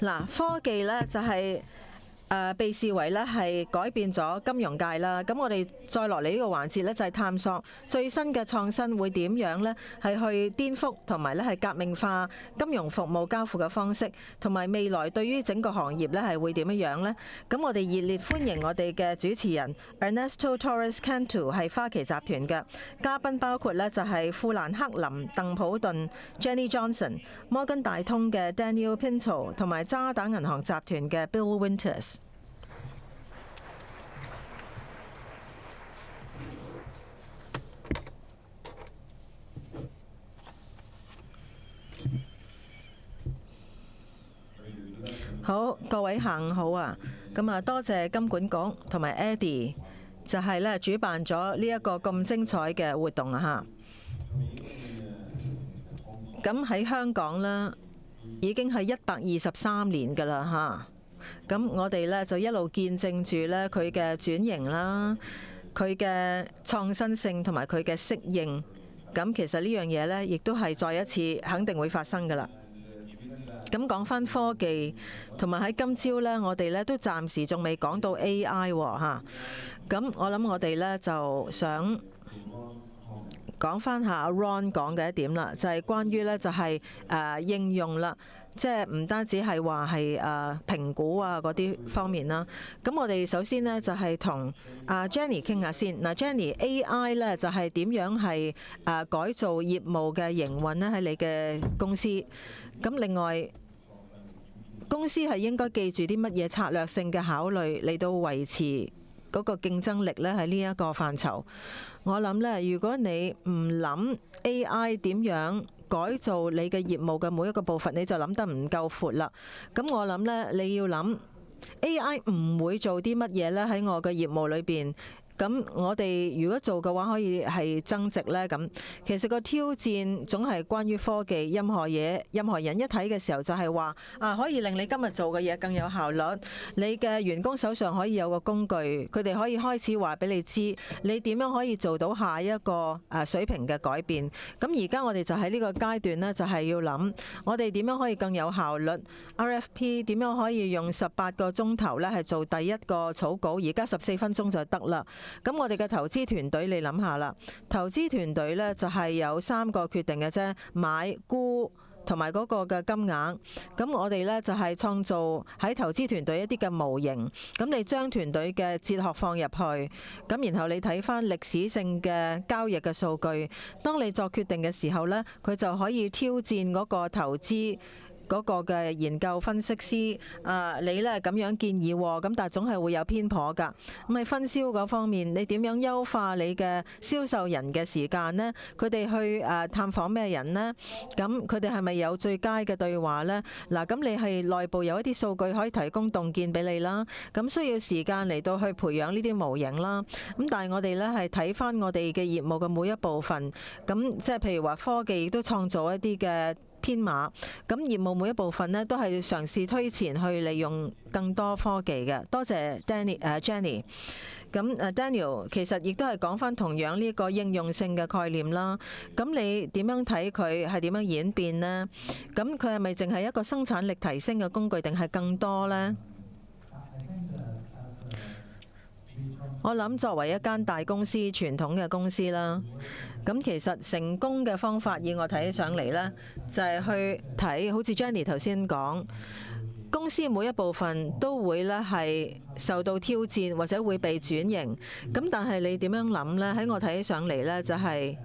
嗱，科技呢就係被視為咧係改變咗金融界啦。咁我哋再落嚟呢個環節呢，就係探索最新嘅創新會點樣呢？係去顛覆同埋咧係革命化金融服務交付嘅方式，同埋未來對於整個行業呢係會點樣呢？咁我哋熱烈歡迎我哋嘅主持人 Ernesto Torres Cantu 係花旗集團嘅嘉賓，包括呢就係富蘭克林、鄧普頓、Jenny Johnson、摩根大通嘅 Daniel Pinto 同埋渣打銀行集團嘅 Bill Winters。好，各位下午好啊！咁啊，多謝金管局同埋 Eddie， 就係咧主辦咗呢一個咁精彩嘅活動啊！嚇，咁喺香港呢，已經係123年㗎啦嚇。咁我哋呢，就一路見證住呢佢嘅轉型啦，佢嘅創新性同埋佢嘅適應。咁其實呢樣嘢呢，亦都係再一次肯定會發生㗎啦。咁講返科技，同埋喺今朝呢，我哋呢都暫時仲未講到 AI 嚇。咁我諗我哋呢就想講返下阿 Ron 講嘅一點啦，就係關於呢就係應用啦，即係唔單止係話係評估啊嗰啲方面啦。咁我哋首先呢就係同阿 Jenny 傾下先。嗱，Jenny AI 呢就係點樣係改造業務嘅營運呢？喺你嘅公司。咁另外，公司係應該記住啲乜嘢策略性嘅考慮嚟到維持嗰個競爭力呢？喺呢一個範疇，我諗呢，如果你唔諗 AI 點樣改造你嘅業務嘅每一個部分，你就諗得唔夠闊啦。咁我諗呢，你要諗 AI 唔會做啲乜嘢呢？喺我嘅業務裏邊。咁我哋如果做嘅話，可以係增值呢。咁其實個挑戰總係關於科技，任何嘢，任何人一睇嘅時候就係話可以令你今日做嘅嘢更有效率。你嘅員工手上可以有個工具，佢哋可以開始話俾你知，你點樣可以做到下一個水平嘅改變。咁而家我哋就喺呢個階段呢，就係要諗我哋點樣可以更有效率。RFP 點樣可以用18個鐘頭呢係做第一個草稿，而家14分鐘就得啦。咁我哋嘅投資團隊，你諗下啦，投資團隊呢就係有3個決定嘅啫，買、沽同埋嗰個嘅金額。咁我哋呢就係創造喺投資團隊一啲嘅模型，咁你將團隊嘅哲學放入去，咁然後你睇返歷史性嘅交易嘅數據，當你作決定嘅時候呢，佢就可以挑戰嗰個投資嗰個嘅研究分析師你呢咁樣建議喎，咁但係總係會有偏頗㗎。咁喺分銷嗰方面，你點樣優化你嘅銷售人嘅時間呢？佢哋去探訪咩人呢？咁佢哋係咪有最佳嘅對話呢？嗱，咁你係內部有一啲數據可以提供洞見俾你啦。咁需要時間嚟到去培養呢啲模型啦。咁但係我哋呢係睇返我哋嘅業務嘅每一部分，咁即係譬如話科技亦都創造一啲嘅編碼，咁業務每一部分呢都係嘗試推前去利用更多科技嘅。多謝 Jenny。咁Daniel 其實亦都係講返同樣呢個應用性嘅概念啦。咁你點樣睇佢係點樣演變呢？咁佢係咪淨係一個生產力提升嘅工具，定係更多呢？我諗作為一間大公司、傳統嘅公司啦，咁其實成功嘅方法以我睇起上嚟呢，就係去睇，好似 Jenny 頭先講，公司每一部分都會呢係受到挑戰或者會被轉型。咁但係你點樣諗呢？喺我睇起上嚟呢，就係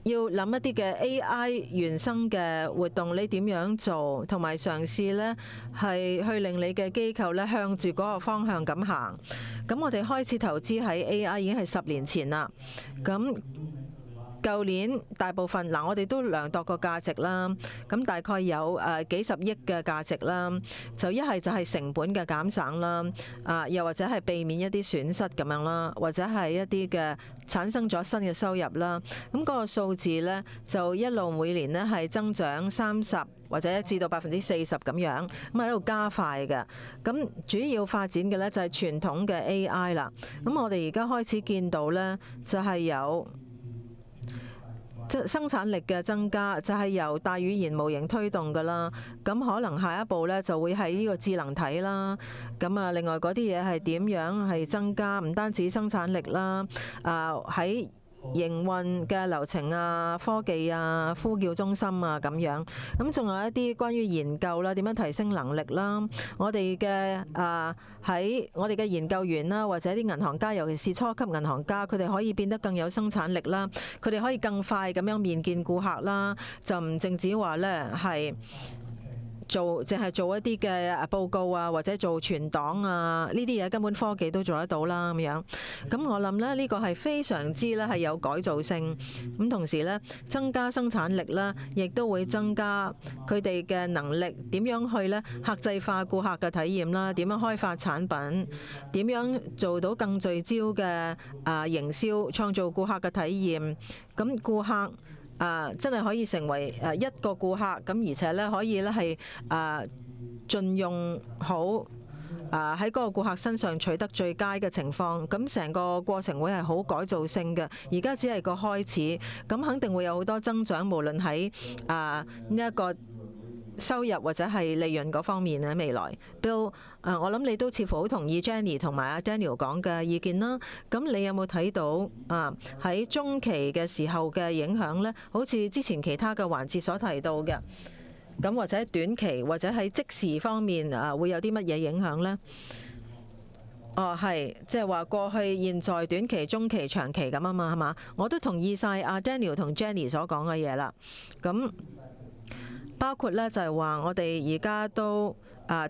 要諗一啲嘅 AI 原生嘅活動，你點樣做，同埋嘗試呢係去令你嘅機構呢向住嗰個方向咁行。咁我哋開始投資喺 AI 已經係10年前啦。咁舊年大部分我哋都量度個價值啦，咁大概有幾十億嘅價值啦，就一係就係成本嘅減省啦，又或者係避免一啲損失咁樣啦，或者係一啲嘅產生咗新嘅收入啦。咁嗰個數字呢，就一路每年呢係增長30%或者至到40%咁樣，咁喺度加快嘅。咁主要發展嘅呢，就係傳統嘅 AI 啦。咁我哋而家開始見到呢，就係有即生產力嘅增加就係由大語言模型推動㗎啦。咁可能下一步呢就會係呢個智能體啦。咁啊，另外嗰啲嘢係點樣係增加？唔單止生產力啦，喺營運嘅流程啊、科技啊、呼叫中心啊咁樣，咁仲有一啲關於研究啦，點樣提升能力啦。我哋嘅喺我哋嘅研究員啦，或者啲銀行家，尤其是初級銀行家，佢哋可以變得更有生產力啦。佢哋可以更快咁樣面見顧客啦，就唔淨止話呢係淨係做一啲嘅報告啊，或者做存檔啊，呢啲嘢根本科技都做得到啦咁樣。咁我諗咧，呢個係非常之咧係有改造性。咁同時咧，增加生產力啦，亦都會增加佢哋嘅能力，點樣去咧客製化顧客嘅體驗啦，點樣開發產品，點樣做到更聚焦嘅營銷，創造顧客嘅體驗。咁顧客真係可以成為一個顧客，咁而且咧可以咧係盡用好喺嗰個顧客身上取得最佳嘅情況，咁成個過程會係好改造性嘅。而家只係個開始，咁肯定會有好多增長，無論喺呢一個收入或者係利潤嗰方面喺未來。Bill，我諗你都似乎好同意 Jenny 同埋阿 Daniel 講嘅意見啦。咁你有冇睇到喺中期嘅時候嘅影響呢？好似之前其他嘅環節所提到嘅，咁或者短期或者喺即時方面會有啲乜嘢影響呢？係，即係話過去、現在、短期、中期、長期咁啊嘛，係嘛？我都同意晒阿 Daniel 同 Jenny 所講嘅嘢啦。咁包括咧就係話我哋而家都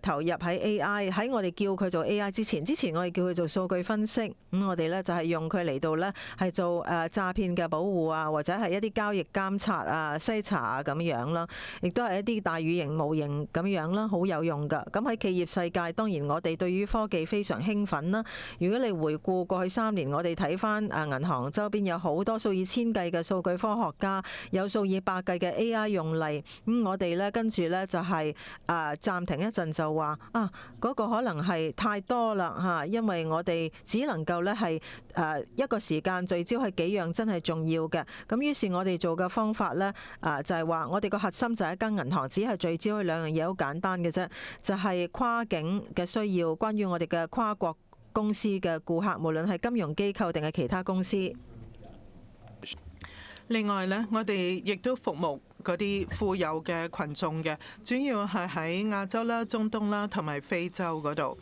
投入喺 AI， 喺我哋叫佢做 AI 之前我哋叫佢做數據分析。咁我哋咧就係用佢嚟到咧係做詐騙嘅保護啊，或者係一啲交易監察啊、篩查啊咁樣啦，亦都係一啲大語型模型咁樣啦，好有用㗎。咁喺企業世界，當然我哋對於科技非常興奮啦。如果你回顧過去3年，我哋睇翻銀行周邊有好多數以千計嘅數據科學家，有數以百計嘅 AI 用例。咁我哋咧跟住咧就係暫停一陣，就話嗰個可能係太多啦嚇，因為我哋只能夠咧係一個時間聚焦係幾樣真係重要嘅。咁於是我哋做嘅方法咧就係話，我哋個核心就係一間銀行，只係聚焦去2樣嘢，好簡單嘅啫，就係跨境嘅需要，關於我哋嘅跨國公司嘅顧客，無論係金融機構定係其他公司。另外呢，我哋亦都服務嗰啲富有嘅群眾嘅，主要係喺亞洲啦、中東啦同埋非洲嗰度。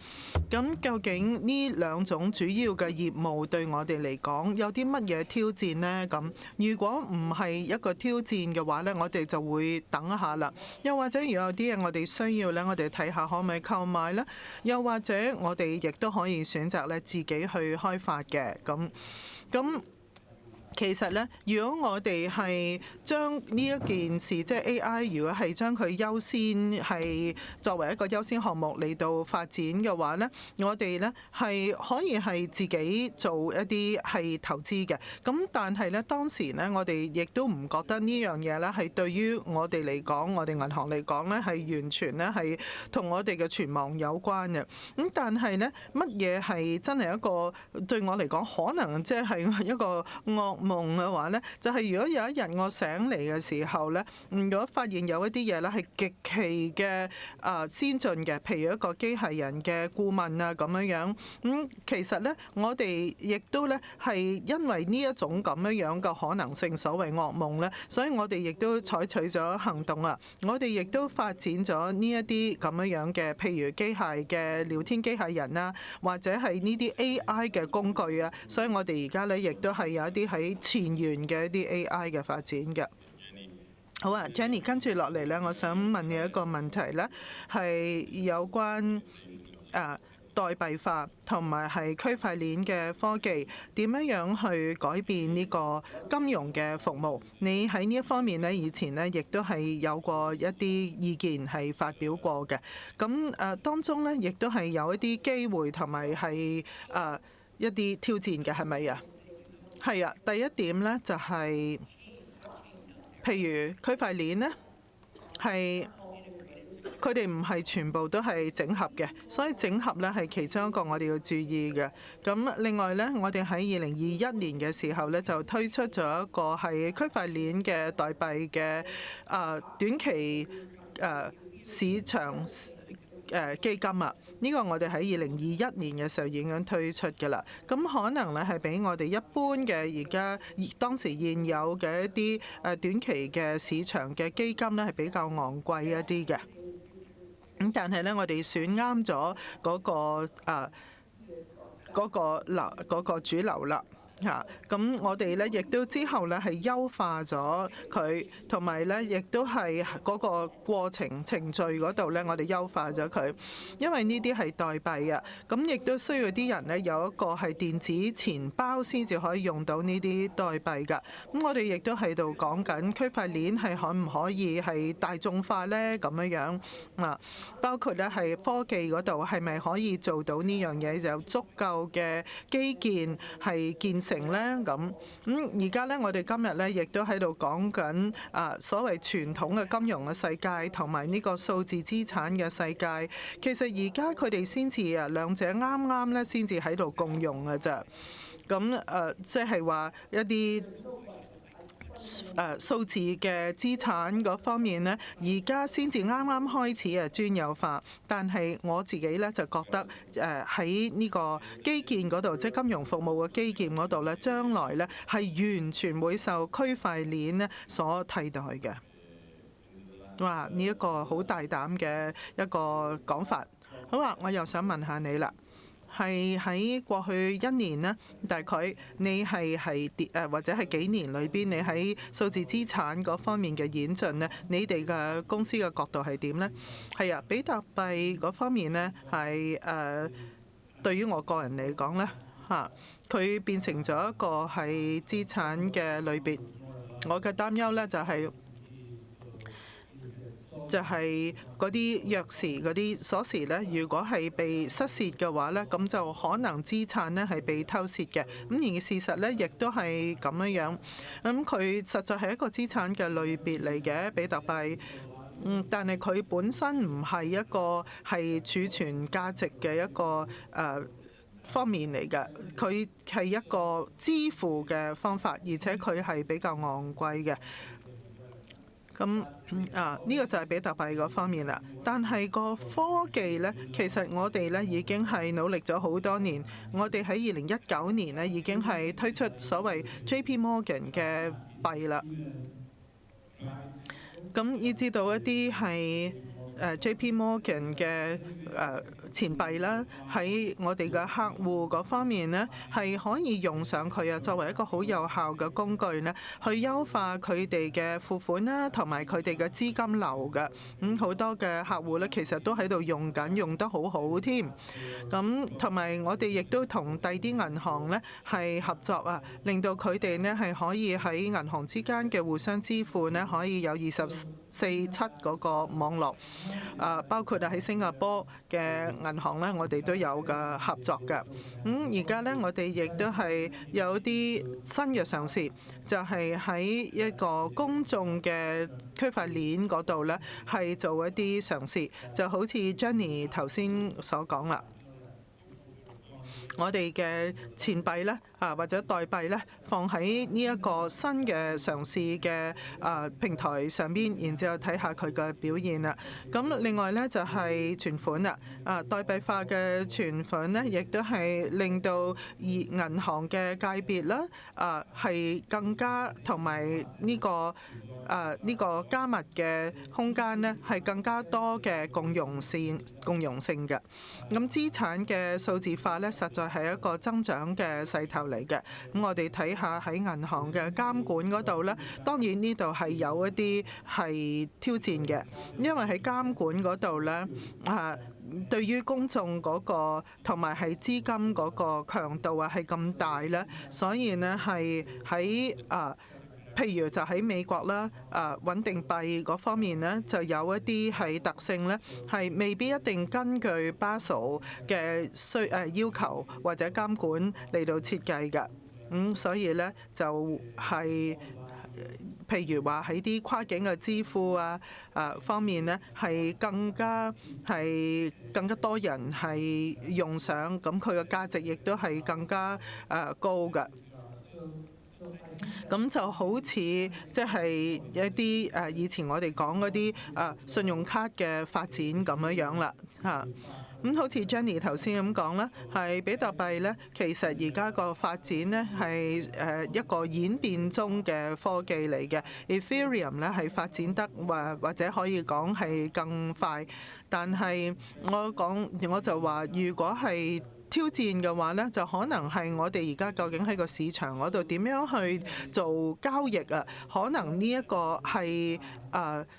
咁究竟呢2種主要嘅業務對我哋嚟講有啲乜嘢挑戰呢？咁如果唔係一個挑戰嘅話呢，我哋就會等一下啦。又或者如果有啲嘢我哋需要呢，我哋睇下可唔可以購買呢？又或者我哋亦都可以選擇咧自己去開發嘅。咁其實咧，如果我哋係將呢一件事，即係 AI，如果係將佢優先係作為一個優先項目嚟到發展嘅話咧，我哋咧係可以係自己做一啲係投資嘅。咁但係咧，當時咧，我哋亦都唔覺得呢樣嘢咧係對於我哋嚟講，我哋銀行嚟講咧係完全咧係同我哋嘅存亡有關嘅。咁但係咧，乜嘢係真係一個對我嚟講可能即係一個惡夢嘅話咧，就係如果有一日我醒嚟嘅時候咧，如果發現有一啲嘢咧係極其嘅先進嘅，譬如一個機械人嘅顧問啊咁樣樣，咁其實咧我哋亦都咧係因為呢一種咁樣樣嘅可能性，所謂噩夢咧，所以我哋亦都採取咗行動啊！我哋亦都發展咗呢一啲咁樣樣嘅，譬如機械嘅聊天機械人啊，或者係呢啲 AI 嘅工具啊，所以我哋而家咧亦都係有一啲喺前沿嘅一啲 AI 嘅發展嘅。好啊 Jenny， 跟住落嚟咧，我想問你一個問題咧，係有關代幣化同埋係區塊鏈嘅科技點樣樣去改變呢個金融嘅服務？你喺呢一方面咧，以前咧亦都係有過一啲意見係發表過嘅。咁當中咧，亦都係有一啲機會同埋係一啲挑戰嘅，係咪啊？係啊，第一點咧就係、譬如區塊鏈咧係佢哋唔係全部都係整合嘅，所以整合呢係其中一個我哋要注意嘅。咁另外呢，我哋喺2021年嘅時候呢，就推出咗一個係區塊鏈嘅代幣嘅短期市場基金啊。呢個我哋喺2021年嘅時候已經推出㗎啦。咁可能咧係比我哋一般嘅而家當時現有嘅一啲短期嘅市場嘅基金咧係比較昂貴一啲嘅。咁但係咧，我哋選啱咗嗰個主流啦。咁我哋咧亦都之後咧係優化咗佢，同埋咧亦都係嗰個過程程序嗰度咧，我哋優化咗佢。因為呢啲係代幣啊，咁亦都需要啲人咧有一個係電子錢包先至可以用到呢啲代幣㗎。咁我哋亦都喺度講緊區塊鏈係可唔可以係大眾化咧咁樣啊？包括咧係科技嗰度係咪可以做到呢樣嘢，有足夠嘅基建係建成咧咁。而家咧，我哋今日咧亦都喺度講緊所謂傳統嘅金融嘅世界同埋呢個數字資產嘅世界。其實而家佢哋先至兩者啱啱咧先至喺度共用嘅咋。咁即係話一啲數字嘅資產嗰方面呢，而家先至啱啱開始專有化。但係我自己咧就覺得喺呢個基建嗰度，即係金融服務嘅基建嗰度咧，將來咧係完全會受區塊鏈咧所替代嘅。哇！呢一個好大膽嘅一個講法。好啊，我又想問下你啦。係喺過去一年呢，大概你係或者係幾年裏邊，你喺數字資產嗰方面嘅演進呢？你哋嘅公司嘅角度係點呢？係啊，比特幣嗰方面呢，係對於我個人嚟講呢，佢變成咗一個係資產嘅類別。我嘅擔憂呢，就係嗰啲鑰匙、嗰啲鎖匙咧，如果係被失竊嘅話咧，咁就可能資產咧係被偷竊嘅。咁而事實咧，亦都係咁樣。咁佢實在係一個資產嘅類別嚟嘅，比特幣。但係佢本身唔係一個係儲存價值嘅一個方面嚟嘅，佢係一個支付嘅方法，而且佢係比較昂貴嘅。咁呢個就係比特幣嗰方面啦。但係個科技呢，其實我哋呢已經係努力咗好多年。我哋喺2019年呢已經係推出所謂 JP Morgan 嘅幣啦。咁以至到一啲係JP Morgan 嘅錢幣啦，喺我哋嘅客戶嗰方面呢，係可以用上佢啊，作為一個好有效嘅工具呢，去優化佢哋嘅付款啦，同埋佢哋嘅資金流嘅。好多嘅客戶呢，其實都喺度用緊，用得好好添。咁同埋我哋亦都同第啲銀行呢係合作啊，令到佢哋呢係可以喺銀行之間嘅互相支付呢，可以有24/7嗰個網絡。包括喺新加坡嘅銀行咧，我哋都有嘅合作嘅。而家咧，我哋亦都係有啲新嘅嘗試，就係喺一個公眾嘅區塊鏈嗰度咧，係做一啲嘗試，就好似 Jenny 頭先所講啦。我哋嘅錢幣咧或者代幣咧，放喺呢一個新嘅嘗試嘅平台上邊，然之後睇下佢嘅表現啦。咁另外咧就係存款啦，代幣化嘅存款咧，亦都係令到銀行嘅界別啦係更加同埋呢個加密嘅空間咧係更加多嘅共融性嘅。咁資產嘅數字化咧，實在係一個增長嘅勢頭嚟嘅。咁我哋睇下喺銀行嘅監管嗰度咧，當然呢度係有一啲係挑戰嘅，因為喺監管嗰度咧對於公眾嗰個同埋係資金嗰個強度係咁大咧，所以呢係喺譬如就喺美國啦，穩定幣嗰方面呢，就有一啲係特性呢，係未必一定根據 Basel 嘅要求或者監管嚟到設計㗎。所以呢，就係譬如話喺啲跨境嘅支付方面呢，係更加多人係用上，咁佢嘅價值亦都係更加高嘅。咁就好似即係一啲以前我哋講嗰啲信用卡嘅發展咁樣啦嚇。咁好似 Jenny 頭先咁講啦，係比特幣咧，其實而家個發展咧係一個演變中嘅科技嚟嘅。Ethereum 咧係發展得或者可以講係更快，但係我就話，如果係挑戰嘅話呢，就可能係我哋而家究竟喺個市場嗰度點樣去做交易啊？可能呢一個係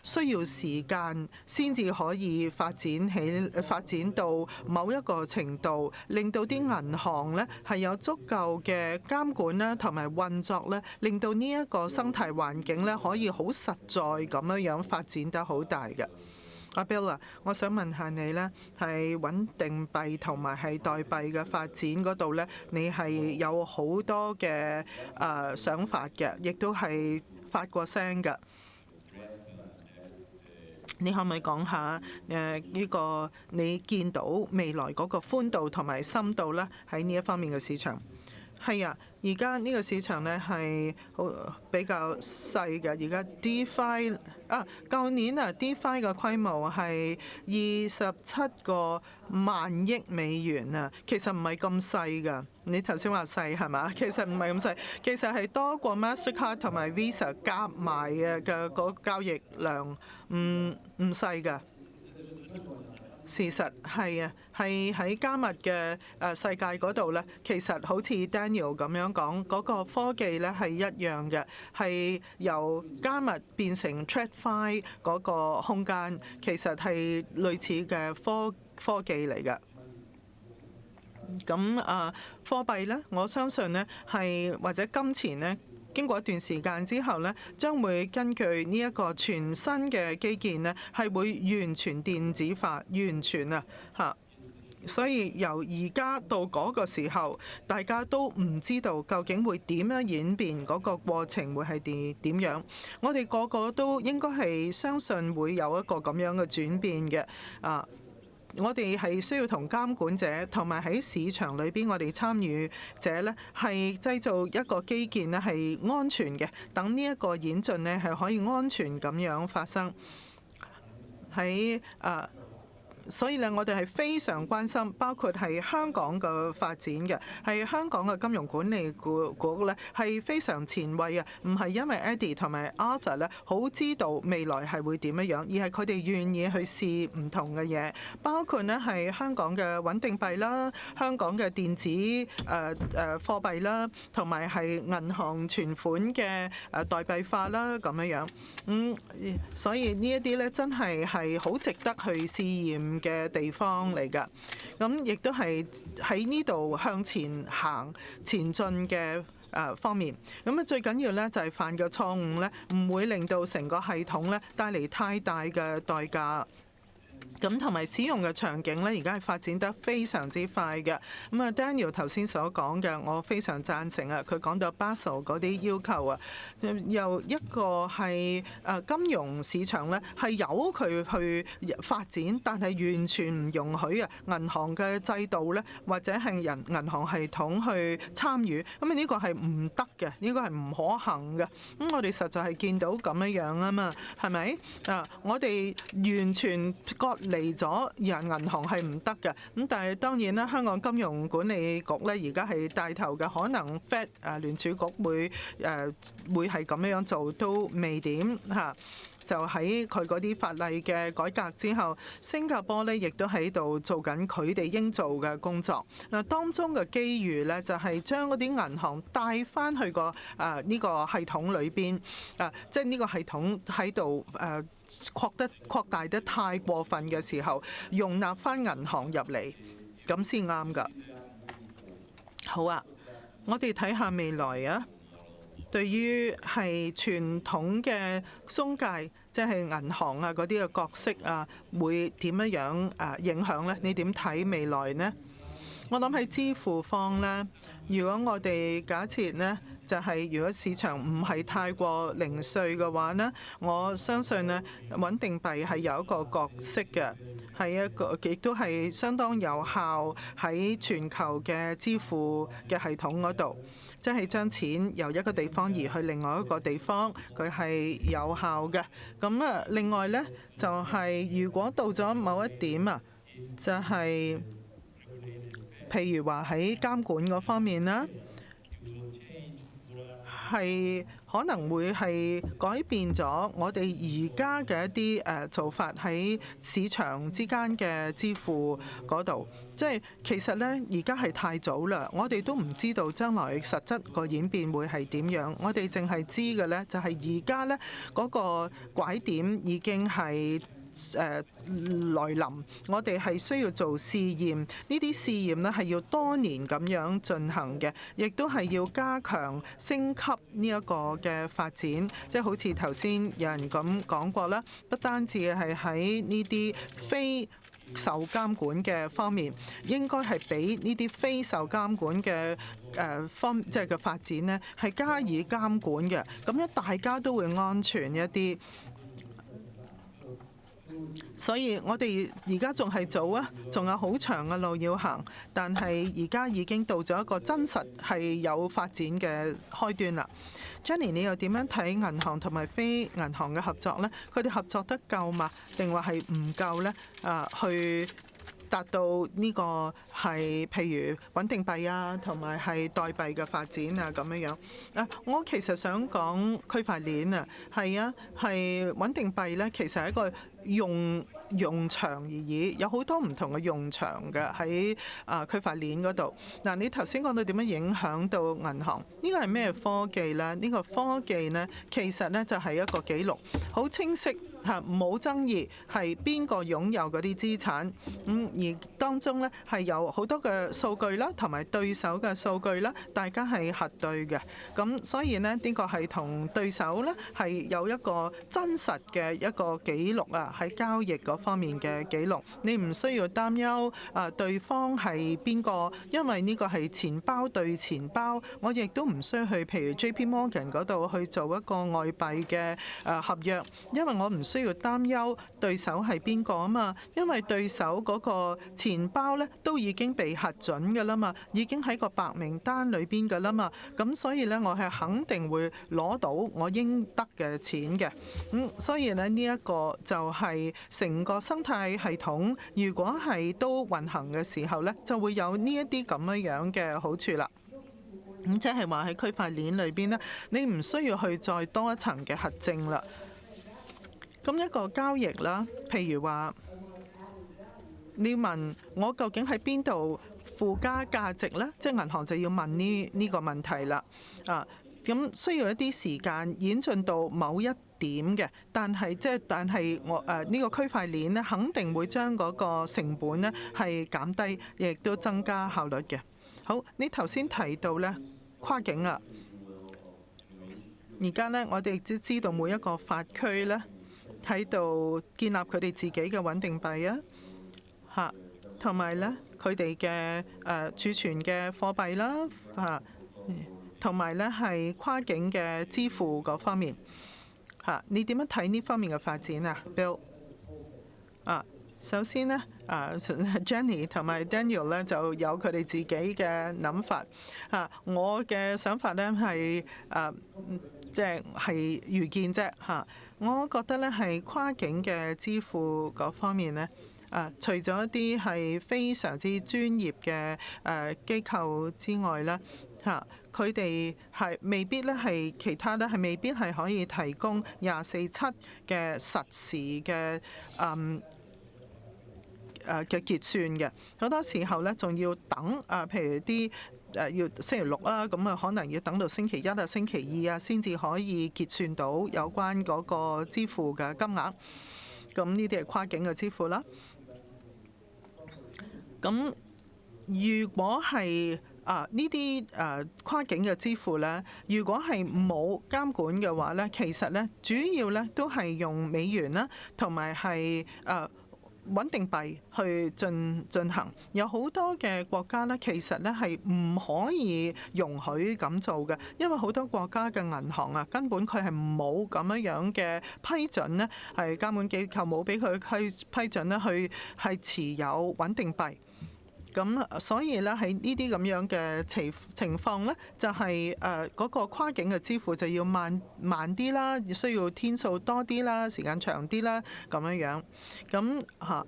需要時間先至可以發展到某一個程度，令到啲銀行呢係有足夠嘅監管啦，同埋運作呢，令到呢一個生態環境呢可以好實在咁樣發展得好大嘅。阿 Bill 啊，我想問下你呢，係穩定幣同埋係代幣嘅發展嗰度呢，你係有好多嘅想法嘅，亦都係發過聲嘅。你可唔可以講下呢個你見到未來嗰個寬度同埋深度呢？喺呢一方面嘅市場？係啊，而家呢個市場呢係比較細嘅。而家 DeFi 舊年DeFi 嘅規模係27個萬億美元啊，其實唔係咁細㗎。你頭先話細係嘛？其實唔係咁細，其實係多過 Mastercard 同埋 Visa 夾埋嘅個交易量，唔細㗎。事實係啊，係喺加密嘅世界嗰度咧，其實好似 Daniel 咁樣講，嗰個科技咧係一樣嘅，係由加密變成 TradFi 嗰個空間，其實係類似嘅科技嚟嘅。咁貨幣咧，我相信咧係或者金錢咧，經過一段時間之後呢，將會根據呢一個全新嘅基建呢，係會完全電子化，完全嚇。所以由而家到嗰個時候，大家都唔知道究竟會點樣演變，嗰個過程會係點樣。我哋個個都應該係相信會有一個咁樣嘅轉變嘅我哋係需要同監管者同埋喺市場裏邊，我哋參與者呢係製造一個基建呢係安全嘅，等呢一個演進呢係可以安全咁樣發生喺所以咧，我哋係非常關心，包括係香港嘅發展嘅，係香港嘅金融管理局咧係非常前衛啊！唔係因為 Eddie 同埋 Arthur 咧好知道未來係會點樣，而係佢哋願意去試唔同嘅嘢，包括呢係香港嘅穩定幣啦、香港嘅電子貨幣啦，同埋係銀行存款嘅代幣化啦咁樣。所以呢一啲咧真係好值得去試驗嘅地方嚟㗎，咁亦都係喺呢度向前行前進嘅方面。咁最緊要咧就係犯嘅錯誤咧，唔會令到成個系統咧帶嚟太大嘅代價。咁同埋使用嘅場景咧，而家係發展得非常之快嘅。咁Daniel 頭先所講嘅，我非常贊成啊。佢講到 Basel 嗰啲要求啊，由一個係金融市場咧，係由佢去發展，但係完全唔容許銀行嘅制度咧，或者係銀行系統去參與。咁呢個係唔得嘅，呢個係唔可行嘅。咁我哋實在係見到咁樣啊嘛，係咪我哋完全割離咗銀行係唔得嘅。咁但係當然啦，香港金融管理局咧而家係帶頭嘅，可能 Fed 聯儲局會係咁樣做都未點嚇。就喺佢嗰啲法例嘅改革之後，新加坡咧亦都喺度做緊佢哋應做嘅工作。當中嘅機遇咧就係將嗰啲銀行帶翻去個呢個系統裏邊，即係呢個系統喺度擴大得太過分嘅時候，容納翻銀行入嚟，咁先啱㗎。好啊，我哋睇下未來啊。對於係傳統嘅中介，即係銀行嗰啲嘅角色會點樣影響呢？你點睇未來呢？我諗喺支付方呢，如果我哋假設呢，就就係如果市場唔係太過零碎嘅話呢，我相信呢穩定幣係有一個角色嘅，係一個亦都係相當有效喺全球嘅支付嘅系統嗰度，即係將錢由一個地方移去另外一個地方，佢係有效嘅。咁啊，另外呢，就係如果到咗某一點啊，就係譬如話喺監管嗰方面啦，係可能會係改變咗我哋而家嘅一啲做法喺市場之間嘅支付嗰度。即係其實呢，而家係太早啦，我哋都唔知道將來實質個演變會係點樣。我哋淨係知嘅呢，就係而家呢嗰個拐點已經係來臨，我哋係需要做試驗，呢啲試驗呢係要多年咁樣進行嘅，亦都係要加強升級呢一個嘅發展。即係好似頭先有人咁講過啦，不單止係喺呢啲非受監管嘅方面，應該係俾呢啲非受監管嘅即係嘅發展呢係加以監管嘅，咁樣大家都會安全一啲。所以我哋而家仲係早啊，仲有好長嘅路要行，但係而家已經到咗一個真實係有發展嘅開端啦。Jenny， 你又點樣睇銀行同埋非銀行嘅合作呢？佢哋合作得夠嘛？定話係唔夠呢？去達到呢個係譬如穩定幣啊，同埋係代幣嘅發展啊咁樣樣。我其實想講區塊鏈啊，係啊，係穩定幣呢，其實係一個用場而已，有好多唔同嘅用場嘅喺區塊鏈嗰度。嗱，你頭先講到點樣影響到銀行？呢個係咩科技呢？呢個科技呢，其實呢就係一個記錄，好清晰嚇，冇爭議，係邊個擁有嗰啲資產。而當中呢係有好多嘅數據啦，同埋對手嘅數據啦，大家係核對嘅。咁所以呢，呢個係同對手呢係有一個真實嘅一個記錄啊，喺交易嗰方面嘅記錄，你唔需要擔憂對方係邊個，因為呢個係錢包對錢包，我亦都唔需要去譬如 JP Morgan 嗰度去做一個外幣嘅合約，因為我唔需要擔憂對手係邊個啊嘛，因為對手嗰個錢包咧都已經被核准㗎啦嘛，已經喺個白名單裏邊㗎啦嘛，咁所以咧我係肯定會攞到我應得嘅錢嘅。所以咧呢一個就係成個生態系統，如果係都運行嘅時候咧，就會有呢一啲咁樣嘅好處啦。咁即係話喺區塊鏈裏邊咧，你唔需要去再多一層嘅核證啦。咁一個交易啦，譬如話你問我究竟喺邊度附加價值呢？即係銀行就要問呢個問題啦。咁需要一啲時間演進到某一點嘅，但係我呢個區塊鏈呢，肯定會將嗰個成本呢係減低，亦都增加效率嘅。好，你頭先提到呢跨境啊，而家呢，我哋都知道每一個法區呢喺度建立佢哋自己嘅穩定幣啊，同埋呢佢哋嘅儲存嘅貨幣啦，同埋呢係跨境嘅支付嗰方面。你點樣睇呢方面嘅發展啊 ，Bill？ 首先呢Jenny 同埋 Daniel 呢就有佢哋自己嘅諗法。我嘅想法呢係即係預見啫。我覺得呢係跨境嘅支付嗰方面呢，除咗一啲係非常之專業嘅機構之外呢，佢哋係未必咧係其他咧係未必係可以提供24/7嘅實時嘅嘅結算嘅，好多時候咧仲要等譬如啲要星期六啦，咁啊可能要等到星期一啊、星期二啊先至可以結算到有關嗰個支付嘅金額。咁呢啲係跨境嘅支付啦。咁如果係呢啲跨境嘅支付咧，如果係冇監管嘅話咧，其實咧主要咧都係用美元啦，同埋係穩定幣去進行，有好多嘅國家呢，其實呢係唔可以容許咁做嘅，因為好多國家嘅銀行啊，根本佢係冇咁樣嘅批准呢，係監管機構冇俾佢批准呢去係持有穩定幣。咁所以咧喺呢啲咁樣嘅情況咧，就係嗰個跨境嘅支付就要慢啲啦，需要天數多啲啦，時間長啲啦，咁樣。咁嚇，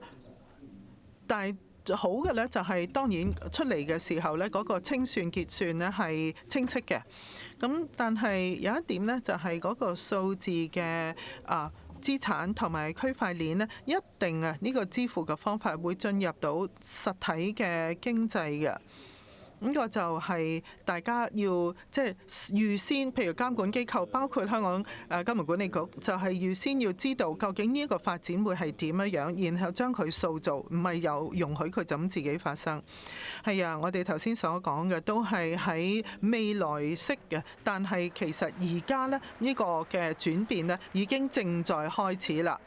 但係好嘅咧，就係當然出嚟嘅時候咧，嗰個清算結算咧係清晰嘅。咁但係有一點咧，就係嗰個數字嘅資產同埋區塊鏈呢，一定呢個支付嘅方法會進入到實體嘅經濟嘅。呢個就係大家要即係預先，譬如監管機構，包括香港金融管理局，就係預先要知道究竟呢一個發展會係點樣，然後將佢塑造，唔係有容許佢就咁自己發生。係啊，我哋頭先所講嘅都係喺未來式嘅，但係其實而家呢個嘅轉變呢已經正在開始啦。